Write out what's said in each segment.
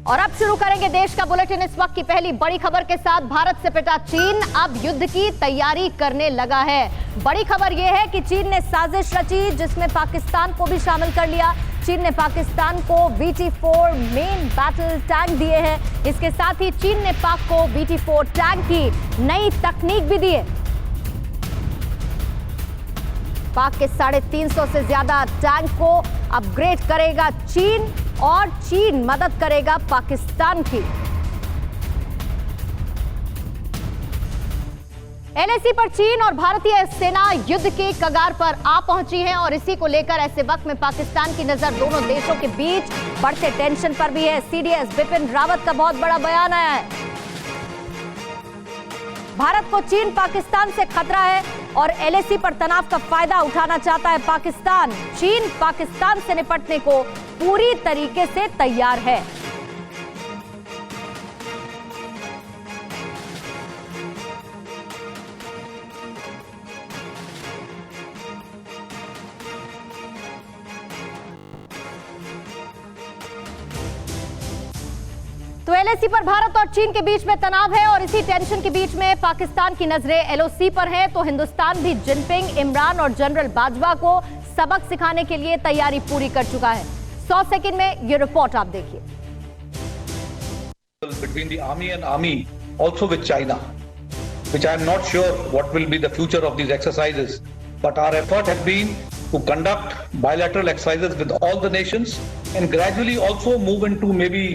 और अब शुरू करेंगे देश का बुलेटिन। इस वक्त की पहली बड़ी खबर के साथ भारत से पिटा चीन अब युद्ध की तैयारी करने लगा है। बड़ी खबर यह है कि चीन ने साजिश रची जिसमें पाकिस्तान को भी शामिल कर लिया। चीन ने पाकिस्तान को BT-4 मेन बैटल टैंक दिए हैं। इसके साथ ही चीन ने पाक को BT-4 टैंक की नई तकनीक भी दी है। पाक के 350 से ज्यादा टैंक को अपग्रेड करेगा चीन और चीन मदद करेगा पाकिस्तान की। LAC पर चीन और भारतीय सेना युद्ध के कगार पर आ पहुंची है और इसी को लेकर ऐसे वक्त में पाकिस्तान की नजर दोनों देशों के बीच बढ़ते टेंशन पर भी है। CDS बिपिन रावत का बहुत बड़ा बयान आया है। भारत को चीन पाकिस्तान से खतरा है और LAC पर तनाव का फायदा उठाना चाहता है पाकिस्तान। चीन पाकिस्तान से निपटने को पूरी तरीके से तैयार है। तो LAC पर भारत और चीन के बीच में तनाव है और इसी टेंशन के बीच में पाकिस्तान की नजरें LOC पर है। तो हिंदुस्तान भी जिनपिंग, इमरान और जनरल बाजवा को सबक सिखाने के लिए तैयारी पूरी कर चुका है। 100 सेकंड में ये रिपोर्ट आप देखिए। Between the army and army, also with China, which I am not sure what will be the future of these exercises, but our effort has been to conduct bilateral exercises with all the nations and gradually also move into maybe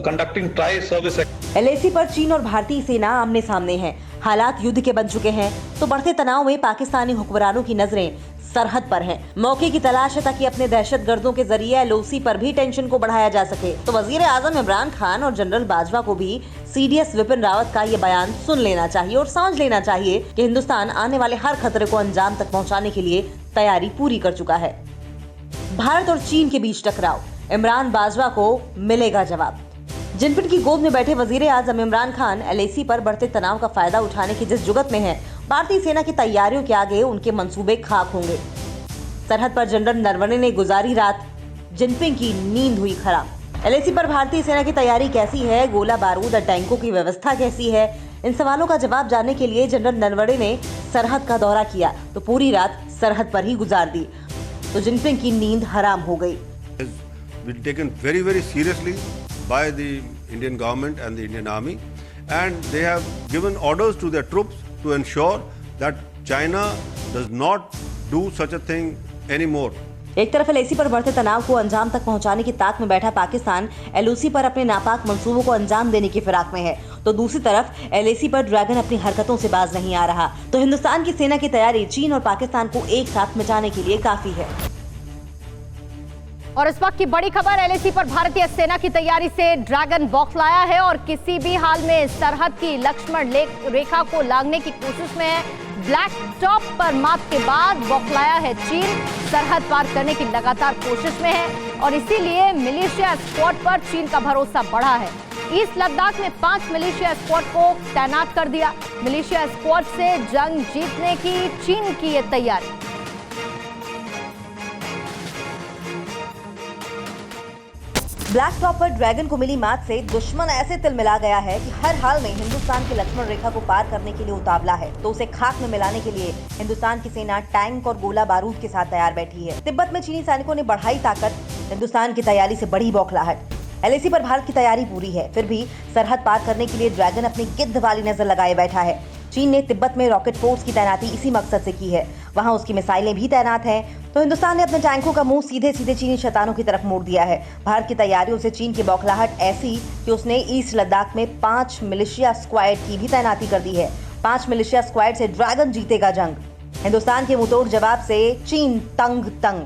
conducting tri-service। LAC पर चीन और भारतीय सेना आमने सामने हैं। हालात युद्ध के बन चुके हैं तो बढ़ते तनाव में पाकिस्तानी हुक्मरानों की नजरें सरहद पर हैं। मौके की तलाश है ताकि अपने दहशतगर्दों के जरिए LOC पर भी टेंशन को बढ़ाया जा सके। तो वजीर आजम इमरान खान और जनरल बाजवा को भी CDS विपिन रावत का ये बयान सुन लेना चाहिए और समझ लेना चाहिए कि हिंदुस्तान आने वाले हर खतरे को अंजाम तक पहुँचाने के लिए तैयारी पूरी कर चुका है। भारत और चीन के बीच टकराव, इमरान बाजवा को मिलेगा जवाब। जिनपिंग की गोद में बैठे वजीर आजम इमरान खान LAC पर बढ़ते तनाव का फायदा उठाने की जिस जुगत में है, भारतीय सेना की तैयारियों के आगे उनके मंसूबे खाक होंगे। सरहद पर जनरल नरवणे ने गुजारी रात, जिनपिंग की नींद हुई खराब। LAC पर भारतीय सेना की तैयारी कैसी है, गोला बारूद और टैंकों की व्यवस्था कैसी है, इन सवालों का जवाब जानने के लिए जनरल नरवणे ने सरहद का दौरा किया तो पूरी रात सरहद पर ही गुजार दी। तो जिनपिंग की नींद हराम हो गई। By the Indian government and the Indian army, and they have given orders to their troops to ensure that China does not do such a thing anymore. एक तरफ LAC पर बढ़ते तनाव को अंजाम तक पहुंचाने की ताक में बैठा पाकिस्तान LOC पर अपने नापाक मंसूबों को अंजाम देने की फिराक में है, तो दूसरी तरफ LAC पर ड्रैगन अपनी हरकतों से बाज नहीं आ रहा। तो हिंदुस्तान की सेना की तैयारी चीन और पाकिस्तान को एक साथ मिटाने के लिए काफी है। और इस वक्त की बड़ी खबर, LAC पर भारतीय सेना की तैयारी से ड्रैगन बौखलाया है और किसी भी हाल में सरहद की लक्ष्मण रेखा को लांघने की कोशिश में है। ब्लैक टॉप पर मात के बाद बौखलाया है चीन, सरहद पार करने की लगातार कोशिश में है और इसीलिए मिलिशिया स्क्वाड पर चीन का भरोसा बढ़ा है। ईस्ट लद्दाख में 5 मिलिशिया स्क्वाड को तैनात कर दिया। मिलिशिया स्क्वाड से जंग जीतने की चीन की ये तैयारी। ब्लैक टॉप पर ड्रैगन को मिली मात से दुश्मन ऐसे तिलमिला गया है कि हर हाल में हिंदुस्तान की लक्ष्मण रेखा को पार करने के लिए उतावला है। तो उसे खाक में मिलाने के लिए हिंदुस्तान की सेना टैंक और गोला बारूद के साथ तैयार बैठी है। तिब्बत में चीनी सैनिकों ने बढ़ाई ताकत, हिंदुस्तान की तैयारी से बड़ी बौखलाहट। LAC पर भारत की तैयारी पूरी है, फिर भी सरहद पार करने के लिए ड्रैगन अपनी गिद्ध वाली नजर लगाए बैठा है। चीन ने तिब्बत में रॉकेट फोर्स की तैनाती इसी मकसद से की है, वहां उसकी मिसाइलें भी तैनात हैं। तो हिंदुस्तान ने अपने टैंकों का मुंह सीधे सीधे चीनी शैतानों की तरफ मोड़ दिया है। भारत की तैयारियों से चीन की बौखलाहट ऐसी कि उसने ईस्ट लद्दाख में 5 मिलिशिया स्क्वाड की भी तैनाती कर दी है। 5 मिलिशिया स्क्वाड से ड्रैगन जीतेगा जंग। हिंदुस्तान के मुंहतोड़ जवाब से चीन तंग।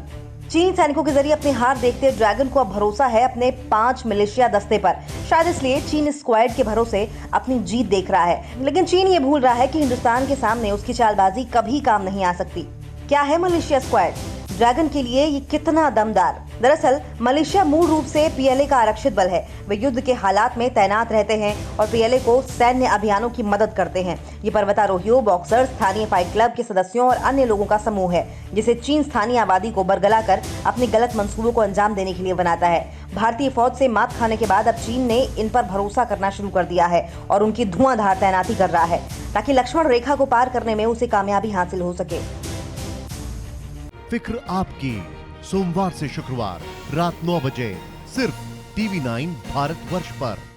चीनी सैनिकों के जरिए अपनी हार देखते ड्रैगन को अब भरोसा है अपने 5 मिलिशिया दस्ते पर। शायद इसलिए चीन स्क्वाड के भरोसे अपनी जीत देख रहा है, लेकिन चीन ये भूल रहा है कि हिंदुस्तान के सामने उसकी चालबाजी कभी काम नहीं आ सकती। क्या है मिलिशिया स्क्वाड? ड्रैगन के लिए ये कितना दमदार। दरअसल मलेशिया मूल रूप से पीएलए का आरक्षित बल है। वे युद्ध के हालात में तैनात रहते हैं और पीएलए को सैन्य अभियानों की मदद करते हैं। ये पर्वतारोहियों, बॉक्सर्स, स्थानीय फाइट क्लब के सदस्यों और अन्य लोगों का समूह है, जिसे चीन स्थानीय आबादी को बरगला कर अपने गलत मंसूबों को अंजाम देने के लिए बनाता है। भारतीय फौज से मात खाने के बाद अब चीन ने इन पर भरोसा करना शुरू कर दिया है और उनकी धुआंधार तैनाती कर रहा है, ताकि लक्ष्मण रेखा को पार करने में उसे कामयाबी हासिल हो सके। फिक्र आपकी, सोमवार से शुक्रवार रात 9 बजे सिर्फ TV9 भारतवर्ष पर।